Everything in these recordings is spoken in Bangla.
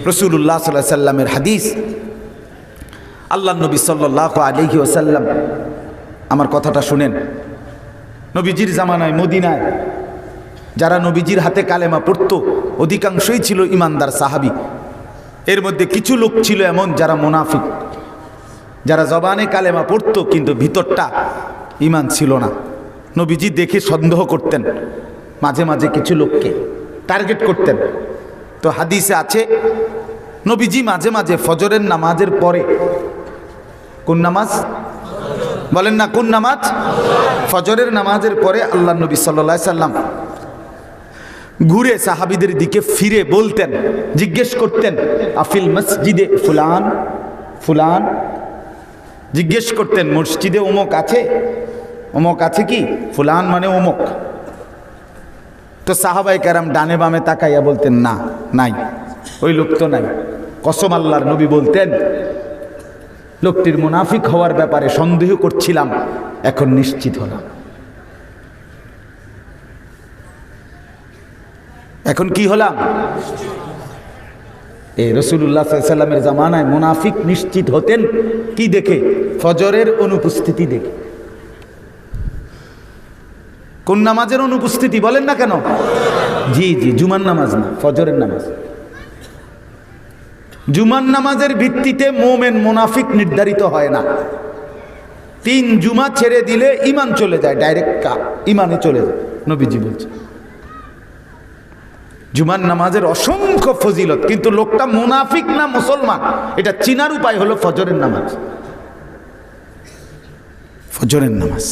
রাসূলুল্লাহ সাল্লাল্লাহু আলাইহি ওয়াসাল্লামের হাদিস, আল্লাহ নবী সাল্লাল্লাহু আলাইহি ওয়াসাল্লাম, আমার কথাটা শুনেন, নবীজির জামানায় মদিনায় যারা নবীজির হাতে কালেমা পড়তো অধিকাংশই ছিল ইমানদার সাহাবী। এর মধ্যে কিছু লোক ছিল এমন যারা মুনাফিক, যারা জবানে কালেমা পড়তো কিন্তু ভিতরটা ইমান ছিল না। নবীজি দেখে সন্দেহ করতেন, মাঝে মাঝে কিছু লোককে টার্গেট করতেন। তো হাদিসে আছে নবীজি মাঝে মাঝে ফজরের নামাজের পরে, কোন নামাজ বলেন না, কোন নামাজ? ফজরের নামাজের পরে আল্লাহ নবী সাল্লাল্লাহু আলাইহি সাল্লাম ঘুরে সাহাবীদের দিকে ফিরে বলতেন, জিজ্ঞেস করতেন, আফিল মসজিদে ফুলান ফুলান, জিজ্ঞেস করতেন মসজিদে অমুক আছে? অমুক আছে কি? ফুলান মানে অমুক। তো সাহাবায়ে কেরাম ডানে বামে তাকাইয়া বলতেন, না, নাই, ওই লোক তো নাই। কসম আল্লাহর নবী বলতেন, লোকটির মুনাফিক হওয়ার ব্যাপারে সন্দেহ করছিলাম, এখন নিশ্চিত হলাম। এখন কি হলাম? এই রাসূলুল্লাহ সাল্লাল্লাহু আলাইহি ওয়াসাল্লামের জামানায় মুনাফিক নিশ্চিত হতেন কি দেখে? ফজরের অনুপস্থিতি দেখে। কোন নামাজের অনুপস্থিতি বলেন না কেন? জি জি, জুমার নামাজ না, ফজরের নামাজ। জুমার নামাজের ভিত্তিতে মুমিন মুনাফিক নির্ধারিত হয় না। 3 জুমা ছেড়ে দিলে ঈমান চলে যায়, ডাইরেক্ট ঈমানে চলে যায়, নবীজি বলছেন। জুমার নামাজের অসংখ্য ফজিলত, কিন্তু লোকটা মুনাফিক না মুসলমান এটা চিনার উপায় হলো ফজরের নামাজ। ফজরের নামাজ।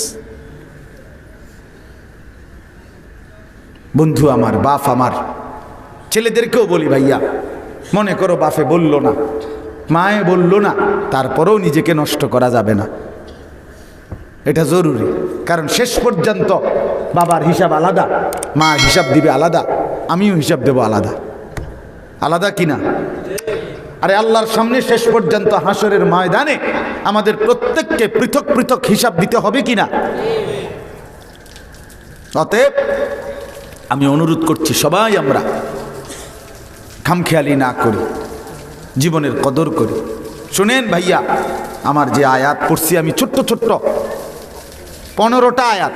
বন্ধু আমার, বাপ আমার, ছেলেদেরকেও বলি, ভাইয়া মনে করো বাপে বলল না, মায়ে বলল না, তারপরেও নিজেকে নষ্ট করা যাবে না, এটা জরুরি। কারণ শেষ পর্যন্ত বাবার হিসাব আলাদা, মার হিসাব দিবে আলাদা, আমিও হিসাব দেব আলাদা, আলাদা কিনা? আরে আল্লাহর সামনে শেষ পর্যন্ত হাসরের ময়দানে আমাদের প্রত্যেককে পৃথক পৃথক হিসাব দিতে হবে কিনা? অতএব আমি অনুরোধ করছি, সবাই আমরা খামখেয়ালি না করি, জীবনের কদর করি। শুনেন ভাইয়া, আমার যে আয়াত পড়ছি আমি, ছোট্ট ছোট্ট 15টা আয়াত,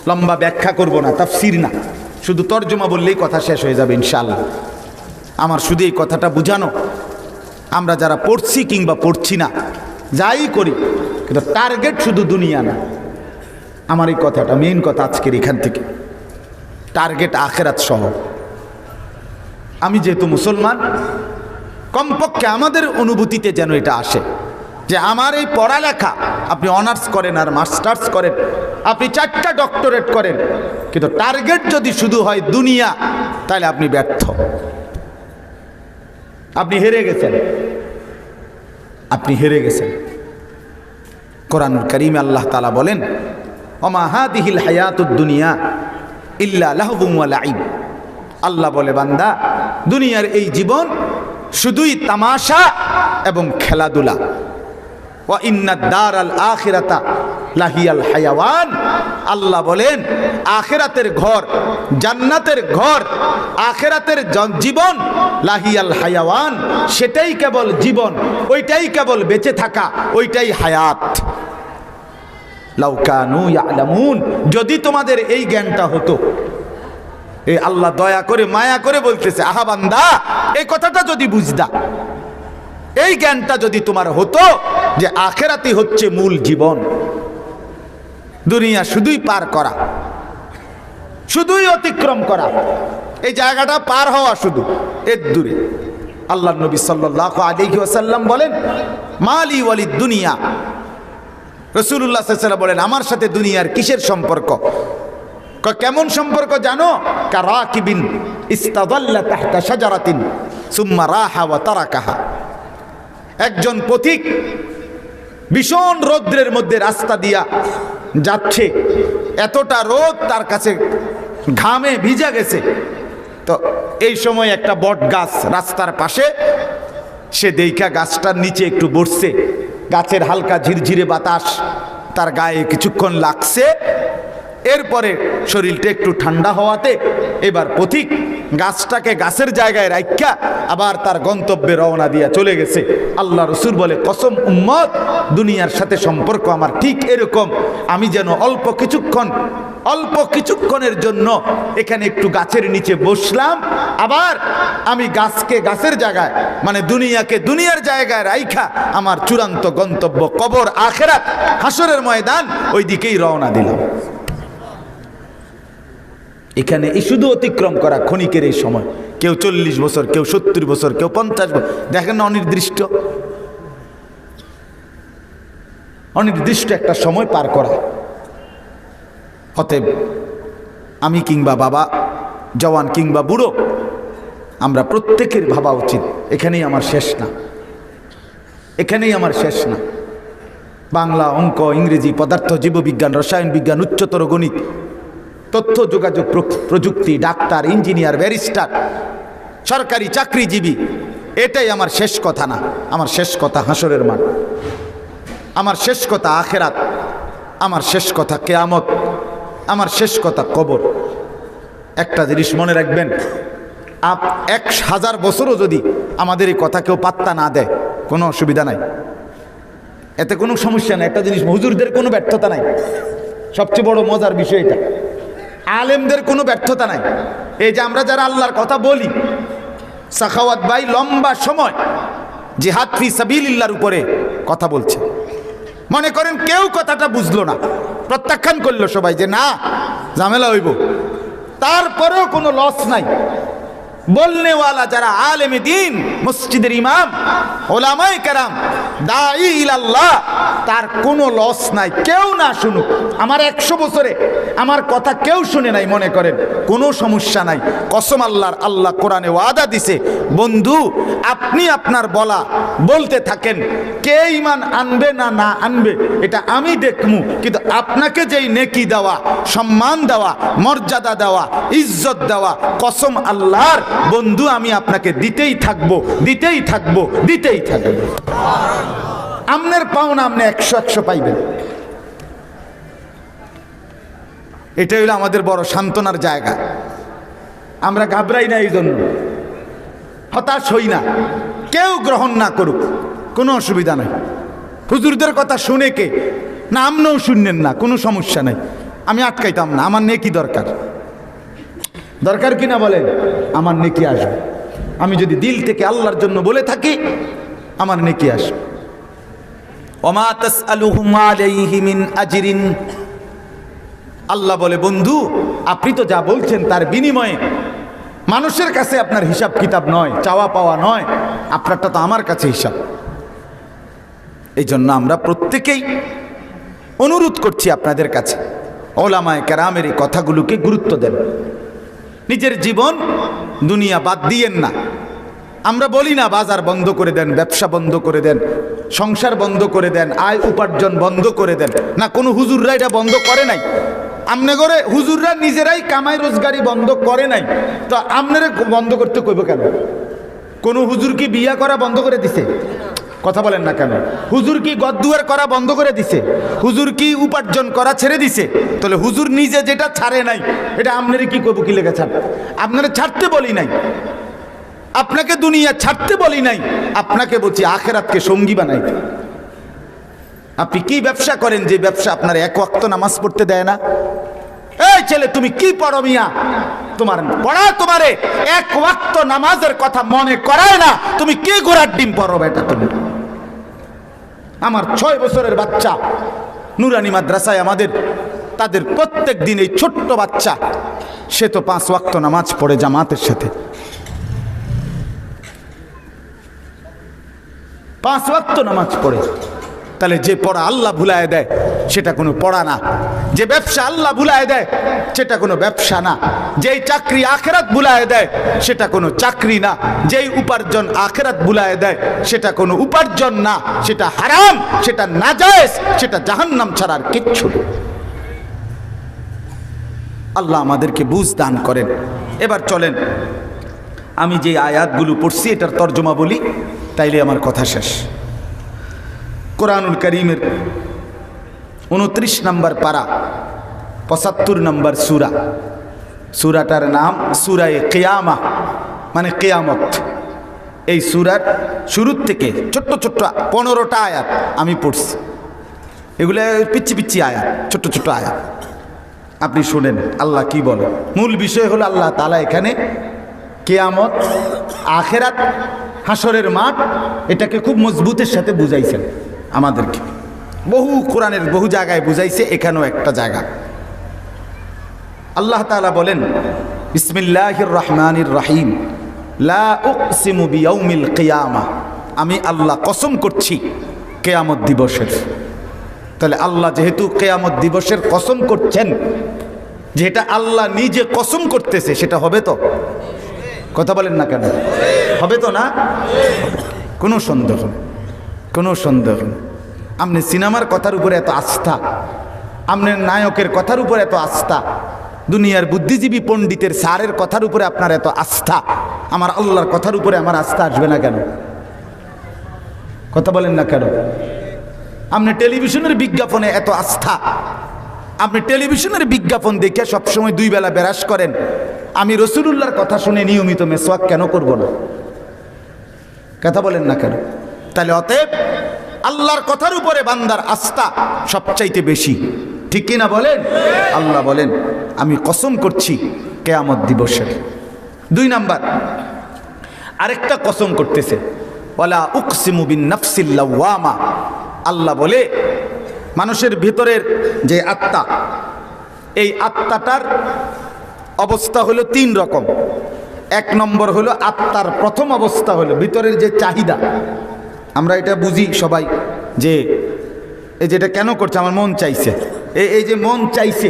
লম্বা ব্যাখ্যা করব না, তাফসীর না, শুধু তর্জমা বললেই কথা শেষ হয়ে যাবে ইনশাআল্লাহ। আমার শুধু এই কথাটা বুঝানো, আমরা যারা পড়ছি কিংবা পড়ছি না, যাই করি, কিন্তু টার্গেট শুধু দুনিয়া না। আমার এই কথাটা মেইন কথা আজকের এখান থেকে, টার্গেট আখিরাত সহ। আমি যেহেতু মুসলমান, কমপক্ষে আমাদের অনুভূতিতে যেন এটা আসে যে আমার এই পড়ালেখা, আপনি অনার্স করেন আর মাস্টার্স করেন, আপনি 4টা ডক্টরেট করেন, কিন্তু টার্গেট যদি শুধু হয় দুনিয়া, তাহলে আপনি ব্যর্থ, আপনি হেরে গেছেন, আপনি হেরে গেছেন। কোরআনুল কারীমে আল্লাহ তাআলা বলেন, ওমা হাদিহিল হায়াতুদ দুনিয়া ইল্লা লাহবুম ওয়া লাইব। আল্লাহ বলে, বান্দা, দুনিয়ার এই জীবন শুধুই তামাশা এবং খেলাধুলা। ওয়া ইন্নাদ দারাল আখিরাতা লাহিয়াল হায়াওয়ান। আল্লাহ বলেন, আখিরাতের ঘর, জান্নাতের ঘর, আখিরাতের জীবন লাহিয়াল হায়াওয়ান, সেটাই কেবল জীবন, ওইটাই কেবল বেঁচে থাকা, ওইটাই হায়াত। লাউ কানু ইয়ালামুন, যদি তোমাদের এই জ্ঞানটা হতো। এই আল্লাহ দয়া করে মায়া করে বলতেছে, আহা বান্দা, এই কথাটা যদি বুঝদা, এই জ্ঞানটা যদি তোমার হতো যে আখিরাতই হচ্ছে মূল জীবন, দুনিয়া শুধুই পার করা, শুধুই অতিক্রম করা, এই জায়গাটা পার হওয়া শুধু এর দূরে। আল্লাহ নবী সাল্লাল্লাহু আলাইহি ওয়াসাল্লাম বলেন, মালি ওয়ালিদ দুনিয়া। রাসূলুল্লাহ সাল্লাল্লাহু আলাইহি ওয়াসাল্লাম বলেন, আমার সাথে দুনিয়ার কিসের সম্পর্ক? কেমন সম্পর্ক জানো? কারাকিবিন ইস্তাদাল্লা তাহতা শাজারাতিন সুম্মা রাহা ওয়া তারাকাহা। একজন পথিক ভীষণ রৌদ্রের মধ্যে রাস্তা দিয়া যাচ্ছে, এতটা রোদ তার কাছে ঘামে ভিজা গেছে। তো এই সময় একটা বট গাছ রাস্তার পাশে, সে দেখা গাছটার নিচে একটু বসছে, গাছের হালকা ঝিরঝিরে বাতাস তার গায়ে কিছুক্ষণ লাগছে, এরপরে শরীরটা একটু ঠান্ডা হওয়াতে এবার পথিক গাছটাকে গাছের জায়গায় রাখা আবার তার গন্তব্যে রওনা দিয়া চলে গেছে। আল্লাহ রসুল বলে, কসম উম্মত, দুনিয়ার সাথে সম্পর্ক আমার ঠিক এরকম। আমি যেন অল্প কিছুক্ষণের জন্য এখানে একটু গাছের নিচে বসলাম, আবার আমি গাছকে গাছের জায়গায়, মানে দুনিয়াকে দুনিয়ার জায়গায় রাইখা আমার চূড়ান্ত গন্তব্য কবর, আখিরাত, হাসরের ময়দান, ওই দিকেই রওনা দিলাম। এখানে এই শুধু অতিক্রম করা ক্ষণিকের এই সময়, কেউ 40 বছর, কেউ 70 বছর, কেউ 50 বছর, দেখেন না, অনির্দিষ্ট একটা সময় পার করা। অতএব আমি কিংবা বাবা, জওয়ান কিংবা বুড়ো, আমরা প্রত্যেকের ভাবা উচিত এখানেই আমার শেষ না, এখানেই আমার শেষ না। বাংলা, অঙ্ক, ইংরেজি, পদার্থ, জীববিজ্ঞান, রসায়ন বিজ্ঞান, উচ্চতর গণিত, তথ্য যোগাযোগ প্রযুক্তি, ডাক্তার, ইঞ্জিনিয়ার, ব্যারিস্টার, সরকারি চাকরিজীবী, এটাই আমার শেষ কথা না। আমার শেষ কথা হাসরের মাঠ, আমার শেষ কথা আখিরাত, আমার শেষ কথা কিয়ামত, আমার শেষ কথা কবর। একটা জিনিস মনে রাখবেন, 1000 বছরও যদি আমাদের এই কথা কেউ পাত্তা না দেয়, কোনো অসুবিধা নাই, এতে কোনো সমস্যা নাই। একটা জিনিস, হুজুরদের কোনো ব্যর্থতা নাই, সবচেয়ে বড় মজার বিষয় এটা। আলেমদের কোনো ব্যর্থতা নাই। এই যে আমরা যারা আল্লাহর কথা বলি, সাখাওয়াত ভাই লম্বা সময় জিহাদ ফি সাবিলিল্লাহর উপরে কথা বলছে, মনে করেন কেউ কথাটা বুঝলো না, প্রত্যাখ্যান করলো সবাই যে না, ঝামেলা হইব, তারপরেও কোনো লস নাই। বলনেওয়ালা যারা আলেমে দিন, মসজিদের ইমাম, ওলামায়ে কেরাম, দাঈ ইলাল্লাহ, তার কোনো লস নাই। কেউ না শুনুক, আমার 100 বছরে আমার কথা কেউ শুনে নাই, মনে করেন কোনো সমস্যা নাই। কসম আল্লাহর, আল্লাহ কোরআনে ওয়াদা দিছে, বন্ধু আপনি আপনার বলতে থাকেন, কে ঈমান আনবে না না আনবে এটা আমি দেখমু, কিন্তু আপনাকে যেই নেকি দেওয়া, সম্মান দেওয়া, মর্যাদা দেওয়া, ইজ্জত দেওয়া, কসম আল্লাহর বন্ধু আমি আপনাকে দিতেই থাকবো, দিতেই থাকবো, দিতেই থাকবো। আপনার পাওনা আপনি 100 পাইবেন। এটা হলো আমাদের বড় সান্ত্বনার জায়গা। আমরা ঘাবড়াই না, এই জন্য হতাশ হই না। কেউ গ্রহণ না করুক, কোনো অসুবিধা নাই। হুজুরদের কথা শুনে কে না, আপনিও শুনলেন না, কোনো সমস্যা নাই। আমি আটকাইতাম না, আমার নেকি দরকার কিনা বলেন, আমার নেকি আসবে। আমি যদি দিল থেকে আল্লাহর জন্য বলে থাকি, আমার নেকি আসবে। ওমা তাসআলুহুম আলাইহি মিন আজরিন, আল্লাহ বলে বন্ধু আপনি তো যা বলছেন তার বিনিময়ে মানুষের কাছে আপনার হিসাব কিতাব নয়, চাওয়া পাওয়া নয়, আপনারটা তো আমার কাছে হিসাব। এই জন্য আমরা প্রত্যেকেই অনুরোধ করছি আপনাদের কাছে, ওলামায়ে কেরামের এই কথাগুলোকে গুরুত্ব দেন। নিজের জীবন দুনিয়া বাদ দিয়েন না। আমরা বলি না বাজার বন্ধ করে দেন, ব্যবসা বন্ধ করে দেন, সংসার বন্ধ করে দেন, আয় উপার্জন বন্ধ করে দেন, না কোনো হুজুররা এটা বন্ধ করে নাই। আমনে করে হুজুররা নিজেরাই কামাই রোজগারি বন্ধ করে নাই, তো আপনারা বন্ধ করতে কইব কেন? কোন হুজুর কি বিয়া করা বন্ধ করে দিছে? কথা বলেন না কেন? হুজুর কি গদ্দুয়ার করা বন্ধ করে দিছে? হুজুর কি উপার্জন করা ছেড়ে দিছে? তাহলে হুজুর নিজে যেটা ছাড়ে নাই, এটা আপনারা কি করবো, কি লেগে ছাড়? আপনারা ছাড়তে বলি নাই, আপনাকে দুনিয়া ছাড়তে বলি নাই, আপনাকে বলছি আখিরাতকে সঙ্গী বানাইতে। আপনি কি ব্যবসা করেন যে ব্যবসা আপনার 1 ওয়াক্ত নামাজ পড়তে দেয় না? এই ছেলে তুমি কি পড়ো মিয়া? তোমার পড়া তোমারে 1 ওয়াক্ত নামাজের কথা মনে করায় না, তুমি কি ঘোড়ার ডিম পড়ো বেটা তুমি? আমার 6 বছরের বাচ্চা নুরানি মাদ্রাসায় আমাদের, তাদের প্রত্যেক দিন এই ছোট্ট বাচ্চা, সে তো 5 ওয়াক্ত নামাজ পড়ে জামাতের সাথে। 5 ওয়াক্ত নামাজ পড়ে। তাহলে যে পড়া আল্লাহ ভুলায় দেয় সেটা কোনো পড়া না, যে ব্যবসা আল্লাহ ভুলায় দেয় সেটা কোনো ব্যবসা না, যেই চাকরি আখিরাত ভুলায় দেয় সেটা কোনো চাকরি না, যেই উপার্জন আখিরাত ভুলায় দেয় সেটা কোনো উপার্জন না, সেটা হারাম, সেটা নাজায়েজ, সেটা জাহান্নাম ছাড়া আর কিচ্ছু না। আল্লাহ আমাদেরকে বুঝ দান করেন। এবার চলেন আমি যে আয়াতগুলো পড়ছি এটার তর্জমা বলি, তাইলে আমার কথা শেষ। কোরআনুল কারীমের 29 নম্বর পারা 75 নম্বর সূরা। সূরাটার নাম সূরায়ে কিয়ামা, মানে কিয়ামত। এই সূরার শুরুর থেকে ছোট্ট ছোট্ট 15টা আয়াত আমি পড়ছি। এগুলো পিচ্ছি পিচ্ছি আয়াত, ছোট্ট ছোট্ট আয়াত। আপনি শুনেন আল্লাহ কি বলে। মূল বিষয় হলো আল্লাহ তাআলা এখানে কিয়ামত, আখিরাত, হাসরের মাঠ, এটাকে খুব মজবুতের সাথে বুঝাইছেন আমাদেরকে। বহু কোরআনের বহু জায়গায় বুঝাইছে, এখানেও একটা জায়গা। আল্লাহ তাআলা বলেন, বিসমিল্লাহির রহমানির রহিম, লা উকসিমু বিয়াউমিল কিয়ামা, আমি আল্লাহ কসম করছি কিয়ামত দিবসের। তাহলে আল্লাহ যেহেতু কিয়ামত দিবসের কসম করছেন, যেটা আল্লাহ নিজে কসম করতেছে সেটা হবে তো? কথা বলেন না কেন? হবে তো না? কোনো সন্দেহ নেই, কোনো সন্দেহ নেই। আপনি সিনেমার কথার উপরে এত আস্থা, আপনার নায়কের কথার উপরে এত আস্থা, দুনিয়ার বুদ্ধিজীবী পণ্ডিতের স্যারের কথার উপরে আপনার এত আস্থা, আমার আল্লাহর কথার উপরে আমার আস্থা আসবে না কেন? কথা বলেন না কেন? আপনি টেলিভিশনের বিজ্ঞাপনে এত আস্থা, আপনি টেলিভিশনের বিজ্ঞাপন দেখে সবসময় 2 বেলা ব্রাশ করেন, আমি রাসূলুল্লাহর কথা শুনে নিয়মিত মেসওয়াক কেন করব না? কথা বলেন না কেন? তাহলে অতএব আল্লাহর কথার উপরে বান্দার আস্থা সবচাইতে বেশি, ঠিক কিনা বলেন? আল্লাহ বলেন আমি কসম করছি কিয়ামত দিবসের। 2 নাম্বার আরেকটা কসম করতেছে, ওয়ালা উকসিমু বিন নাফসিল লাওয়ামা। আল্লাহ বলে মানুষের ভিতরের যে আত্মা, এই আত্মাটার অবস্থা হলো 3 রকম। 1 নম্বর হলো আত্মার প্রথম অবস্থা হলো ভিতরের যে চাহিদা। আমরা এটা বুঝি সবাই যে এই যেটা কেন করছে, আমার মন চাইছে, এই যে মন চাইছে,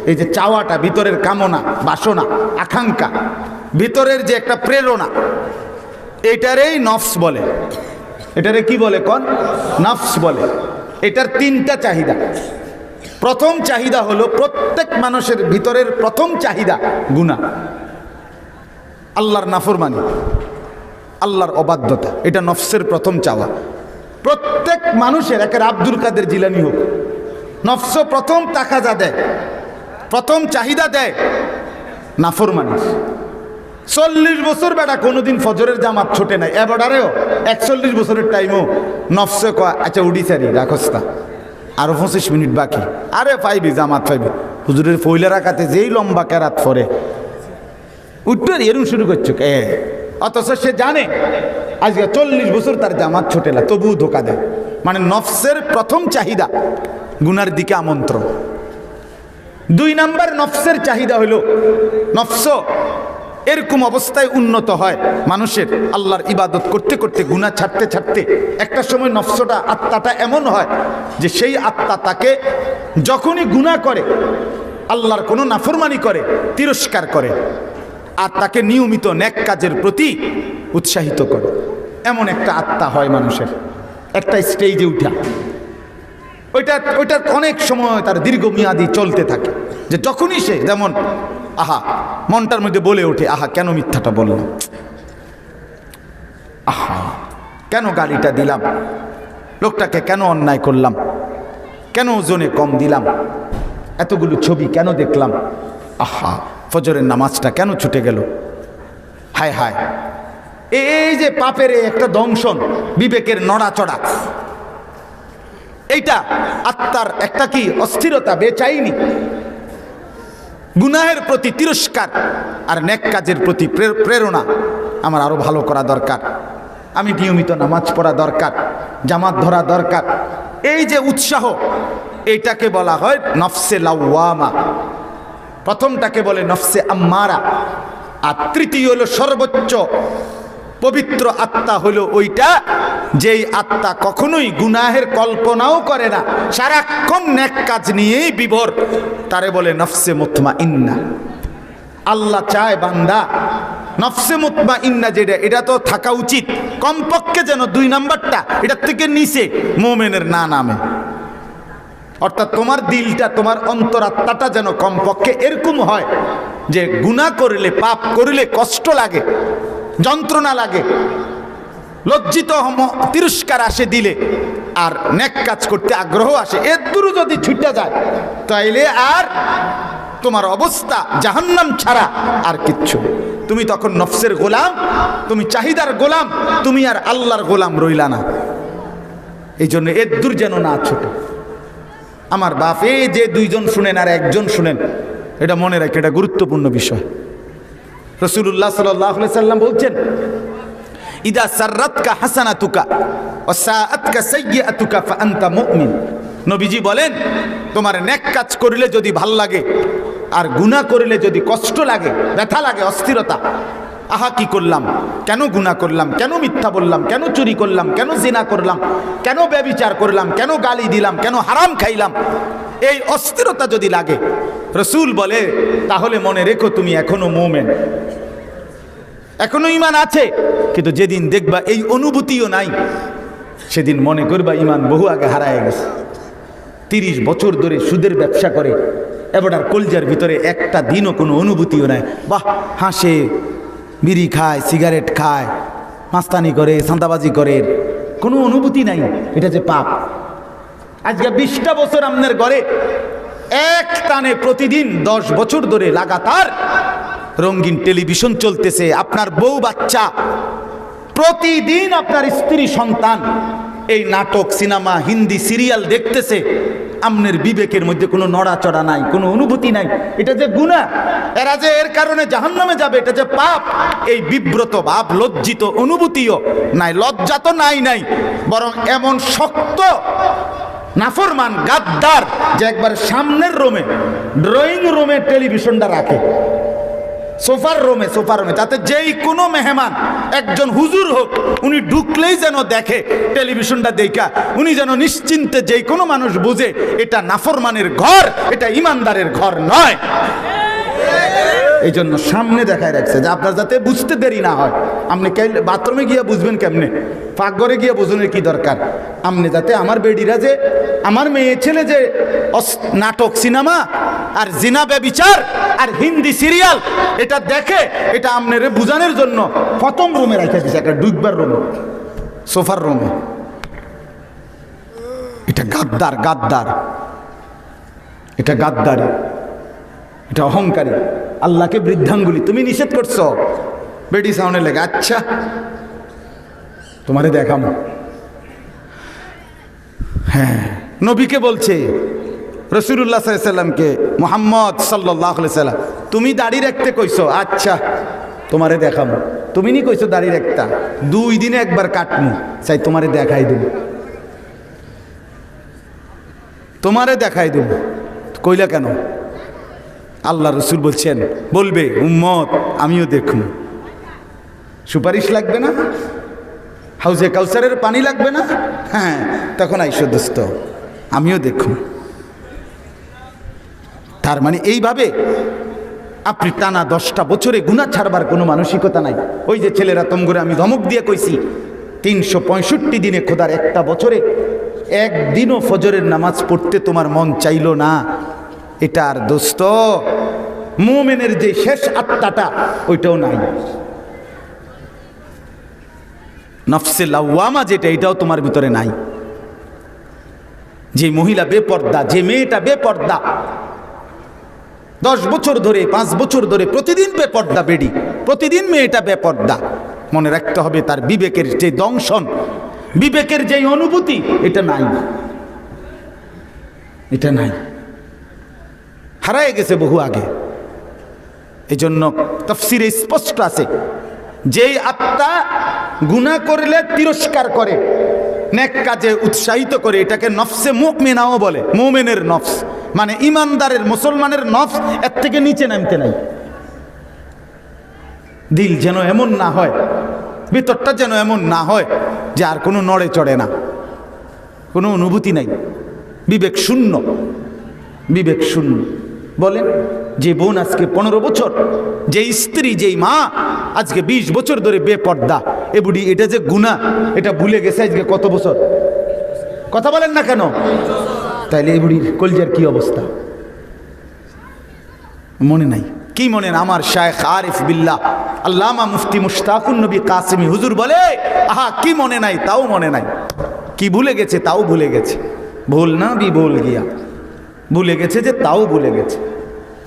এই যে চাওয়াটা, ভিতরের কামনা, বাসনা, আকাঙ্ক্ষা, ভিতরের যে একটা প্রেরণা, এটারেই নফস বলে। এটারে কি বলে কোন? নফস বলে। এটার 3টা চাহিদা। প্রথম চাহিদা হলো প্রত্যেক মানুষের ভিতরের প্রথম চাহিদা গুনাহ, আল্লাহর নাফরমানি, আল্লাহর অবাধ্যতা, এটা নফসের প্রথম চাওয়া। প্রত্যেক মানুষের, একের আব্দুল কাদের জিলানী হোক, নফস প্রথম তাকাজা দেয়, প্রথম চাহিদা দেয় নাফরমানি। 40 বছর বেটা কোনোদিন ফজরের জামাত ছোটে নাই, এবারেও 41 বছরের টাইমও নফসে কয় আচ্ছা উঠি সারি রাখস্তা, আরো 25 মিনিট বাকি, আরে পাইবি জামাত পাইবি। হুজুরের ফইলা রাখাতে যেই লম্বা কেরাত পরে উঠতে এরম শুরু করছো অথচ সে জানে আজকে 40 বছর তার জামাত ছোটে না, তবুও ধোকা দেয়। মানে নফসের প্রথম চাহিদা গুনার দিকে আমন্ত্রণ। 2 নাম্বার নফসের চাহিদা হলো, নফস এরকম অবস্থায় উন্নত হয় মানুষের, আল্লাহর ইবাদত করতে করতে গুনাহ ছাড়তে ছাড়তে একটা সময় নফসটা, আত্মাটা এমন হয় যে সেই আত্মা তাকে যখনই গুনাহ করে, আল্লাহর কোনো নাফরমানি করে, তিরস্কার করে, আর তাকে নিয়মিত নেক কাজের প্রতি উৎসাহিত করে। এমন একটা আত্মা হয় মানুষের, একটা স্টেজে উঠা। ওইটার অনেক সময় তার দীর্ঘমেয়াদী চলতে থাকে, যে যখনই সে যেমন আহা মনটার মধ্যে বলে ওঠে, আহা কেন মিথ্যাটা বললাম, আহা কেন গালিটা দিলাম, লোকটাকে কেন অন্যায় করলাম, কেন ওজনে কম দিলাম, এতগুলো ছবি কেন দেখলাম, আহা ফজরের নামাজটা কেন ছুটে গেল, হায় হায়। এই যে পাপের একটা দংশন, বিবেকের নড়াচড়া, এইটা আত্মার একটা কি অস্থিরতা, বেচাইনি, গুনাহের প্রতি তিরস্কার আর নেক কাজের প্রতি প্রেরণা। আমার আরো ভালো করা দরকার, আমি নিয়মিত নামাজ পড়া দরকার, জামাত ধরা দরকার। এই যে উৎসাহ, এইটাকে বলা হয় নফসে লাওয়ামা। প্রথমটাকে বলে নফসে আম্মারা, আর তৃতীয় হলো সর্বোচ্চ পবিত্র আত্মা হলো ওইটা যেই আত্মা কখনোই গুনাহের কল্পনাও করে না, সারাক্ষণ নেক কাজ নিয়েই বিভোর, তারে বলে নফসে মুতমাইন্না। আল্লাহ চায় বান্দা নফসে মুতমাইন্না যেটা, এটা তো থাকা উচিত কমপক্ষে যেন 2 নাম্বারটা এটার থেকে নিচে মুমিনের না নামে। অর্থাৎ তোমার দিলটা, তোমার অন্তরাত্মাটা যেন কমপক্ষে এরকম হয় যে গুনাহ করলে, পাপ করলে কষ্ট লাগে, যন্ত্রণা লাগে, লজ্জিত তিরস্কার আসে দিলে, আর নেক কাজ করতে আগ্রহ আসে, এর দূরও যদি ছুটে যায় তাইলে আর তোমার অবস্থা জাহান্নাম ছাড়া আর কিচ্ছু। তুমি তখন নফসের গোলাম, তুমি চাহিদার গোলাম, তুমি আর আল্লাহর গোলাম রইলা না। এই জন্য এর দূর যেন না ছোট। আমার বাপ, এই যে দুইজন শুনেন আর একজন শুনেন, এটা মনে রাখে, এটা গুরুত্বপূর্ণ বিষয়। রাসূলুল্লাহ সাল্লাল্লাহু আলাইহি সাল্লাম বলছেন, ইদা সাররাতকা হাসানাতুকা ওয়া সাআতকা সাইয়্যাতুকা ফাআনতা মুমিন। নবীজি বলেন, তোমার নেক কাজ করিলে যদি ভাল লাগে আর গুনাহ করিলে যদি কষ্ট লাগে, ব্যথা লাগে, অস্থিরতা, আহা কি করলাম, কেন গুনাহ করলাম, কেন মিথ্যা বললাম, কেন চুরি করলাম, কেন জিনা করলাম, কেন ব্যভিচার করলাম, কেন গালি দিলাম, কেন হারাম খাইলাম, এই অস্থিরতা যদি লাগে, রাসূল বলে তাহলে মনে রেখো তুমি এখনো মুমিন, এখনো ঈমান আছে। কিন্তু যেদিন দেখবা এই অনুভূতিও নাই, সেদিন মনে করবা ঈমান বহু আগে হারায় গেছে। 30 বছর ধরে সুদের ব্যবসা করে, এবার কলজার ভিতরে একটা দিনও কোনো অনুভূতিও নাই। বাহ, হাসে, বিড়ি খায়, সিগারেট খায়, মাস্তানি করে, চাঁদাবাজি করে, কোনো অনুভূতি নাই, এটা যে পাপ। আজকে 20টা বছর আপনার ঘরে এক টানে প্রতিদিন 10 বছর ধরে লাগাতার রঙিন টেলিভিশন চলতেছে, আপনার বউ বাচ্চা, প্রতিদিন আপনার স্ত্রী সন্তান এই নাটক, সিনেমা, হিন্দি সিরিয়াল দেখতেছে, আপনার বিবেকের মধ্যে কোনো নড়াচড়া নাই, কোনো অনুভূতি নাই, এটা যে গুনাহ, এরা যে এর কারণে জাহান্নামে যাবে, এটা যে পাপ, এই বিব্রত ভাব, লজ্জিত অনুভূতিও নাই। লজ্জা তো নাই, বরং এমন শক্ত নাফরমান গাদ্দার যে একবার সামনের রুমে, ড্রয়িং রুমে টেলিভিশনটা রাখে, সোফার রুমে, যাতে যেই কোনো মেহমান, একজন হুজুর হোক, উনি ঢুকলেই যেন দেখে টেলিভিশনটা দেখা, উনি যেন নিশ্চিন্তে, যেই কোনো মানুষ বুঝে এটা নাফরমানের ঘর, এটা ইমানদারের ঘর নয়। এই জন্য সামনে দেখায় রাখছে, যে আপনার যাতে বুঝতে দেরি না হয়। আপনি বাথরুমে গিয়ে বুঝবেন কেমনে, পাকঘরে গিয়ে বুঝনের কি দরকার। আপনি যাতে আমার বেডিরা, যে আমার মেয়ে ছেলে যে নাটক, সিনেমা আর জিনা, ব্যভিচার আর হিন্দি সিরিয়াল এটা দেখে, এটা আপনার বুঝানোর জন্য প্রথম রুমে রাখা দিচ্ছে, একটা ডুববার রুমে, সোফার রুমে। এটা গাদ্দার, এটা গাদ্দারি, এটা অহংকারী, আল্লাহকে বৃদ্ধাঙ্গুলি। তুমি নিষেধ করছো বেডি সাউন্ডে লেগে, আচ্ছা তোমারে দেখাম। হ্যাঁ, নবীকে বলছে, রাসূলুল্লাহ সাল্লাল্লাহু আলাইহি সাল্লামকে, মুহাম্মদ সাল্লাল্লাহু আলাইহি সাল্লাম, তুমি দাড়ি রাখতে কইছো, আচ্ছা তোমারে দেখাম। তুমি নি কইছো দাড়ি রাখতা, 2 দিনে একবার কাটমু, চাই তোমারে দেখাই দেব, তোমারে দেখাই দেব। কইলা কেন? আল্লাহ রসুল বলছেন, বলবে উম্মত আমিও দেখুন। সুপারিশ লাগবে না? হাউজে কাউসারের পানি লাগবে না? হ্যাঁ, তখন আইসো দোস্ত, আমিও দেখুন। তার মানে এইভাবে আপনি টানা 10টা বছরে গুনাহ ছাড়বার কোনো মানসিকতা নাই। ওই যে ছেলেরা তমগুরে আমি ধমক দিয়ে কইছি, 365 দিনে খোদার একটা বছরে একদিনও ফজরের নামাজ পড়তে তোমার মন চাইল না, এটা আর দোস্ত মুমিনের যে শেষ আত্মাটা, ওইটাও নাই। নফসে লাওয়ামা যেটা, এটাও তোমার ভিতরে নাই। যে মহিলা বেপর্দা, যে মেয়েটা বেপর্দা, 10 বছর ধরে, 5 বছর ধরে প্রতিদিন বেপর্দা বেডি, প্রতিদিন মেয়েটা বেপর্দা, মনে রাখতে হবে তার বিবেকের যে দংশন, বিবেকের যে অনুভূতি, এটা নাই, এটা নাই, হারায় গেছে বহু আগে। এই জন্য তাফসীরে স্পষ্ট আছে, যেই আত্মা গুনাহ করলে তিরস্কার করে, নেক কাজে উৎসাহিত করে, এটাকে নফসে মুমিনাও বলে। মুমিনের নফস মানে ইমানদারের, মুসলমানের নফস এর থেকে নিচে নামতে নাই। দিল যেন এমন না হয়, ভিতরটা যেন এমন না হয় যে আর কোনো নড়ে চড়ে না, কোনো অনুভূতি নাই, বিবেক শূন্য, বিবেক শূন্য। বলেন, যে বোন আজকে 15 বছর, যে স্ত্রী, যেই মা আজকে 20 বছর ধরে বেপর্দা, এ বুড়ি এটা যে গুনাহ, এটা ভুলে গেছে আজকে কত বছর? কথা বলেন না কেন? তাইলে এই বুড়ির কলজার কি অবস্থা? মনে নাই? কি মনে না? আমার শায়েখ আরিফ বিল্লাহ আল্লামা মুফতি মুশতাকুন নবী কাসেমি হুজুর বলে, আহা কি মনে নাই? তাও মনে নাই। কি ভুলে গেছে তাও ভুলে গেছে, ভুল না বি ভুল গিয়া, ভুলে গেছে যে তাও ভুলে গেছে,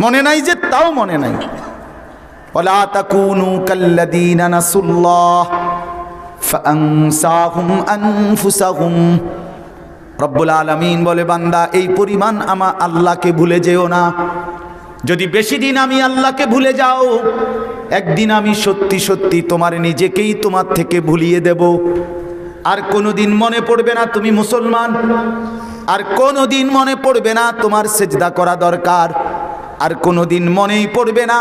মনে নাই যে তাও মনে নাই। ওয়ালা তাকুনু কাল্লাযীনা নাসুল্লাহ ফাআনসাহুম আনফুসাহুম। রব্বুল আলামিন বলে, বান্দা এই পরিমাণ আমার আল্লাহকে ভুলে যেও না। যদি বেশি দিন আমি আল্লাহকে ভুলে যাও, একদিন আমি সত্যি সত্যি তোমার নিজেকেই তোমার থেকে ভুলিয়ে দেব। আর কোনোদিন মনে পড়বে না তুমি মুসলমান, আর কোনোদিন মনে পড়বে না তোমার সেজদা করা দরকার, আর কোনোদিন মনেই পড়বে না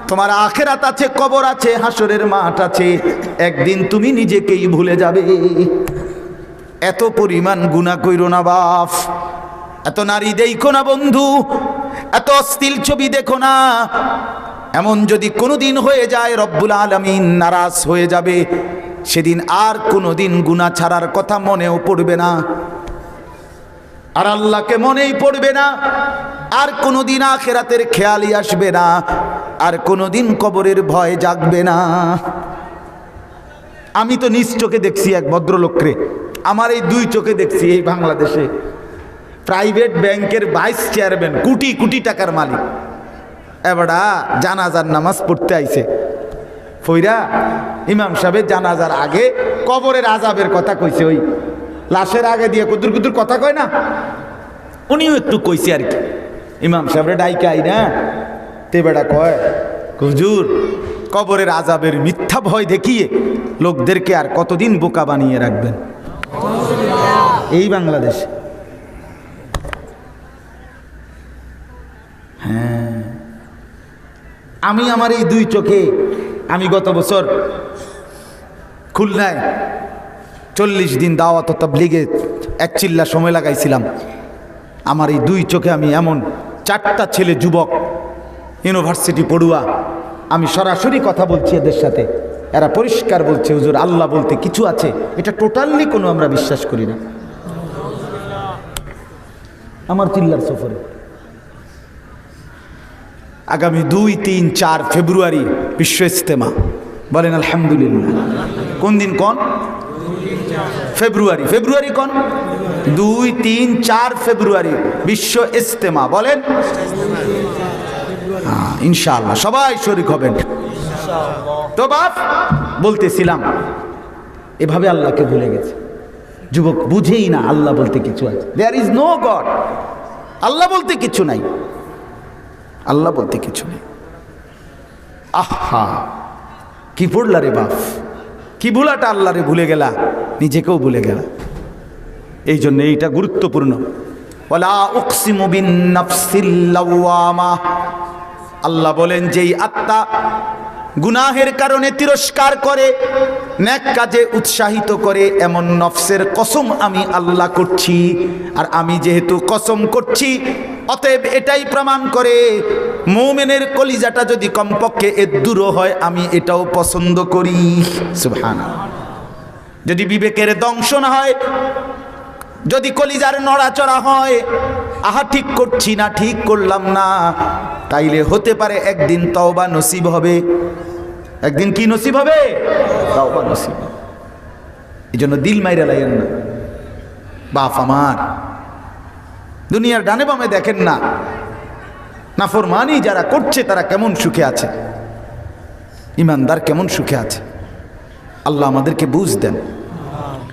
তোমার আখিরাত আছে, কবর আছে, হাসরের মাঠ আছে। একদিন তুমি নিজেকেই ভুলে যাবে। এত পরিমাণ গুনাহ কইরো না বাপ, এত নারী দেখো না বন্ধু, এত অশ্লীল ছবি দেখো না। এমন যদি কোনোদিন হয়ে যায় রব্বুল আলামিন নারাজ হয়ে যাবে, সেদিন আর কোনোদিন গুনাহ ছাড়ার কথা মনেও পড়বে না, আর আল্লাহকে মনেই পড়বে না, আর কোনোদিন আখিরাতের খেয়ালই আসবে না, আর কোনোদিন কবরের ভয় জাগবে না। আমি তো নিজ চোখে দেখছি এক ভদ্রলোকরে, আমার এই দুই চোখে দেখছি, এই বাংলাদেশে প্রাইভেট ব্যাংকের ভাইস চেয়ারম্যান, কোটি কোটি টাকার মালিক, এবারটা জানাজার নামাজ পড়তে আইছে। ফইরা ইমাম সাহেবের জানাজার আগে কবরের আযাবের কথা কইছে, ওই লাশের আগে দিয়ে কুদুর কুদুর কথা কয় না, উনিও একটু কইছে আর কি। ইমাম সাহেবরে ডাইকে আই না, তে বেটা কয়, হুজুর কবরের আযাবের মিথ্যা ভয় দেখিয়ে লোকদেরকে আর কতদিন বোকা বানিয়ে রাখবেন এই বাংলাদেশ। হ্যাঁ, আমি আমার এই দুই চোখে, আমি গত বছর খুলনায় 40 দিন দাওয়াত ও তাবলীগে এক চিল্লা সময় লাগাইছিলাম। আমার এই দুই চোখে আমি এমন 4টা ছেলে যুবক ইউনিভার্সিটি পড়ুয়া, আমি সরাসরি কথা বলছি এদের সাথে, এরা পরিষ্কার বলছে, হুজুর আল্লাহ বলতে কিছু আছে, এটা টোটালি কোনো আমরা বিশ্বাস করি না। আমার চিল্লার সফরে আগামী 2, 3, 4 ফেব্রুয়ারি বিশ্ব ইজতেমা, বলেন আলহামদুলিল্লাহ। কোন দিন কোন? ফেব্রুয়ারি, ফেব্রুয়ারি কোন? 2, 3, 4 ফেব্রুয়ারি বিশ্ব ইজতেমা, বলেন ইনশাআল্লাহ সবাই শরীক হবেন। তো বাপ বলতেছিলাম, এভাবে আল্লাহকে ভুলে গেছে যুবক, বুঝেই না আল্লাহ বলতে কিছু আছে। দেয়ার ইজ নো গড, আল্লাহ বলতে কিছু নাই, আল্লাহ বলতে কিছু নেই। আহা কি পড়লা রে বাপ, কি ভুলাটা আল্লাহ রে ভুলে গেলা, নিজেকেও ভুলে গেলা। এই জন্য এইটা গুরুত্বপূর্ণ। ওয়ালা উকসিমু বিন নাফসিল লাওয়ামা, আল্লাহ বলেন যেই আত্মা গুনাহের কারণে তিরস্কার করে, নেক কাজে উৎসাহিত করে, এমন নফসের কসম আমি আল্লাহ করছি। আর আমি যেহেতু কসম করছি, অতএব এটাই প্রমাণ করে মুমিনের কলিজাটা যদি কমপক্ষে এদ্দুরও হয়, আমি এটাও পছন্দ করি। সুবহানাল্লাহ। যদি বিবেকের দংশন হয়, যদি কলিজার নড়াচড়া হয়, আহা ঠিক করছি না, ঠিক করলাম না, তাইলে হতে পারে একদিন তওবা নসিব হবে। একদিন কি নসিব হবে? তওবা নসিব। এই জন্য দিল মাইরা লাইয়েন না বাপ আমার। দুনিয়ার ডানে বামে দেখেন না নাফরমানি যারা করছে তারা কেমন সুখে আছে, ইমানদার কেমন সুখে আছে। আল্লাহ আমাদেরকে বুঝ দেন।